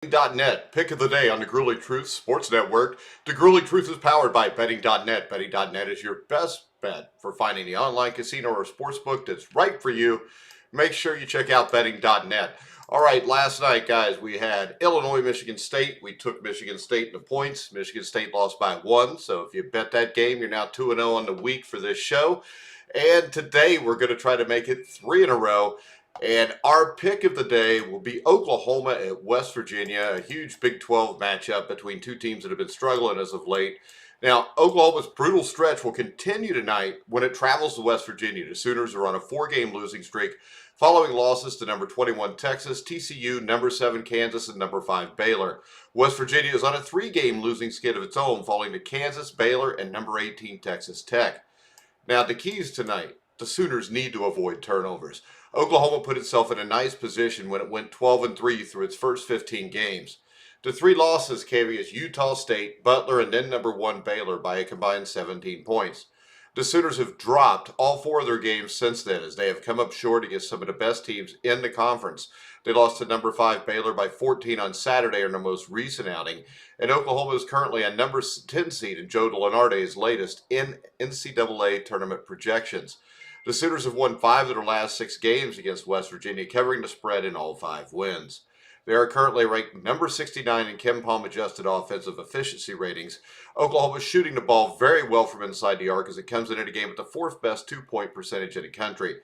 Betting.net, pick of the day on the Grueling Truth Sports Network. The Grueling Truth is powered by Betting.net. Betting.net is your best bet for finding the online casino or sports book that's right for you. Make sure you check out Betting.net. All right, last night, guys, we had Illinois, Michigan State. We took Michigan State in the points. Michigan State lost by 1. So if you bet that game, you're now 2-0 on the week for this show. And today, we're going to try to make it 3 in a row. And our pick of the day will be Oklahoma at West Virginia, a huge Big 12 matchup between two teams that have been struggling as of late. Now, Oklahoma's brutal stretch will continue tonight when it travels to West Virginia. The Sooners are on a 4-game losing streak following losses to number 21 Texas, TCU, number 7 Kansas, and number 5 Baylor. West Virginia is on a 3-game losing skid of its own, falling to Kansas, Baylor, and number 18 Texas Tech. Now, the keys tonight, the Sooners need to avoid turnovers. Oklahoma put itself in a nice position when it went 12-3 through its first 15 games. The 3 losses came against Utah State, Butler, and then number 1 Baylor by a combined 17 points. The Sooners have dropped all 4 of their games since then as they have come up short against some of the best teams in the conference. They lost to number 5 Baylor by 14 on Saturday in their most recent outing, and Oklahoma is currently a number 10 seed in Joe DeLenarde's latest NCAA tournament projections. The Sooners have won 5 of their last 6 games against West Virginia, covering the spread in all 5 wins. They are currently ranked number 69 in KenPom adjusted offensive efficiency ratings. Oklahoma is shooting the ball very well from inside the arc as it comes into the game with the 4th best 2-point percentage in the country.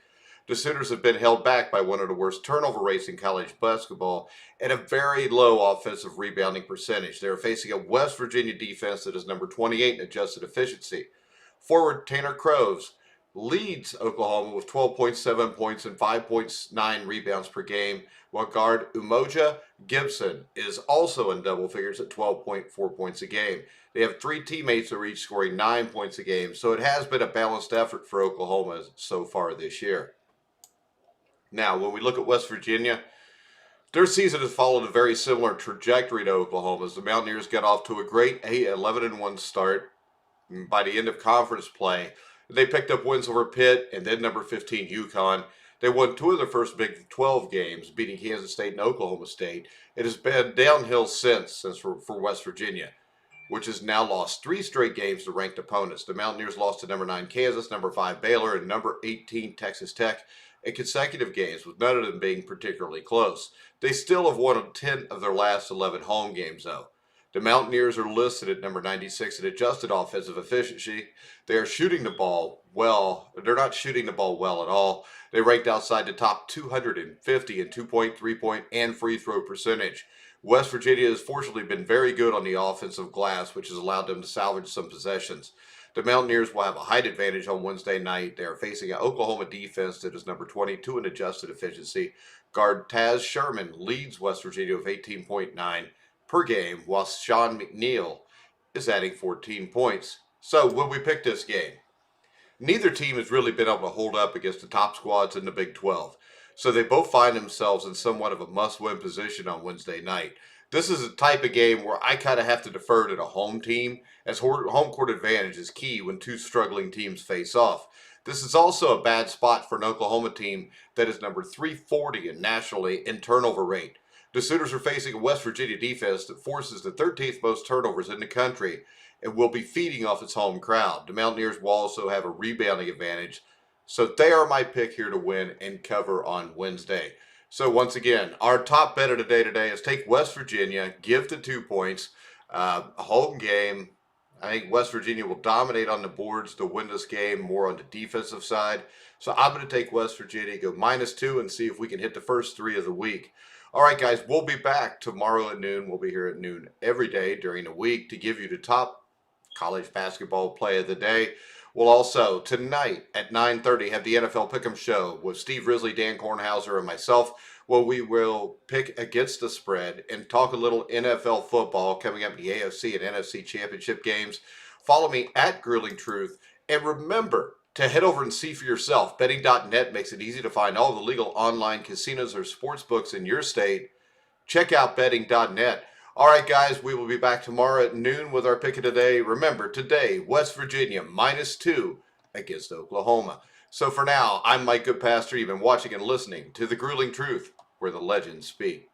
The Sooners have been held back by one of the worst turnover rates in college basketball and a very low offensive rebounding percentage. They are facing a West Virginia defense that is number 28 in adjusted efficiency. Forward Tanner Kroves leads Oklahoma with 12.7 points and 5.9 rebounds per game, while guard Umoja Gibson is also in double figures at 12.4 points a game. They have 3 teammates that are each scoring 9 points a game, so it has been a balanced effort for Oklahoma so far this year. Now, when we look at West Virginia, their season has followed a very similar trajectory to Oklahoma's. The Mountaineers got off to a great 11-1 start. By the end of conference play, they picked up wins over Pitt and then number 15 UConn. They won 2 of their first Big 12 games, beating Kansas State and Oklahoma State. It has been downhill since for West Virginia, which has now lost 3 straight games to ranked opponents. The Mountaineers lost to number 9 Kansas, number 5 Baylor, and number 18 Texas Tech in consecutive games, with none of them being particularly close. They still have won 10 of their last 11 home games, though. The Mountaineers are listed at number 96 in adjusted offensive efficiency. They are shooting the ball well. They're not shooting the ball well at all. They ranked outside the top 250 in 2-point, 3-point, and free throw percentage. West Virginia has fortunately been very good on the offensive glass, which has allowed them to salvage some possessions. The Mountaineers will have a height advantage on Wednesday night. They are facing an Oklahoma defense that is number 22 in adjusted efficiency. Guard Taz Sherman leads West Virginia with 18.9 per game, while Sean McNeil is adding 14 points. So when we pick this game, neither team has really been able to hold up against the top squads in the Big 12. So they both find themselves in somewhat of a must-win position on Wednesday night. This is a type of game where I kind of have to defer to the home team, as home court advantage is key when 2 struggling teams face off. This is also a bad spot for an Oklahoma team that is number 340 nationally in turnover rate. The Sooners are facing a West Virginia defense that forces the 13th most turnovers in the country and will be feeding off its home crowd. The Mountaineers will also have a rebounding advantage. So they are my pick here to win and cover on Wednesday. So once again, our top bet of the day today is take West Virginia, give the 2 points, home game. I think West Virginia will dominate on the boards to win this game, more on the defensive side. So I'm going to take West Virginia, go -2, and see if we can hit the first 3 of the week. All right, guys, we'll be back tomorrow at noon. We'll be here at noon every day during the week to give you the top college basketball play of the day. We'll also, tonight at 9:30, have the NFL Pick'em Show with Steve Risley, Dan Kornhauser, and myself, where we will pick against the spread and talk a little NFL football coming up in the AFC and NFC Championship games. Follow me at Grueling Truth, and remember to head over and see for yourself. Betting.net makes it easy to find all the legal online casinos or sports books in your state. Check out Betting.net. All right, guys, we will be back tomorrow at noon with our pick of the day. Remember, today, West Virginia -2 against Oklahoma. So for now, I'm Mike Goodpaster. You've been watching and listening to The Grueling Truth, where the legends speak.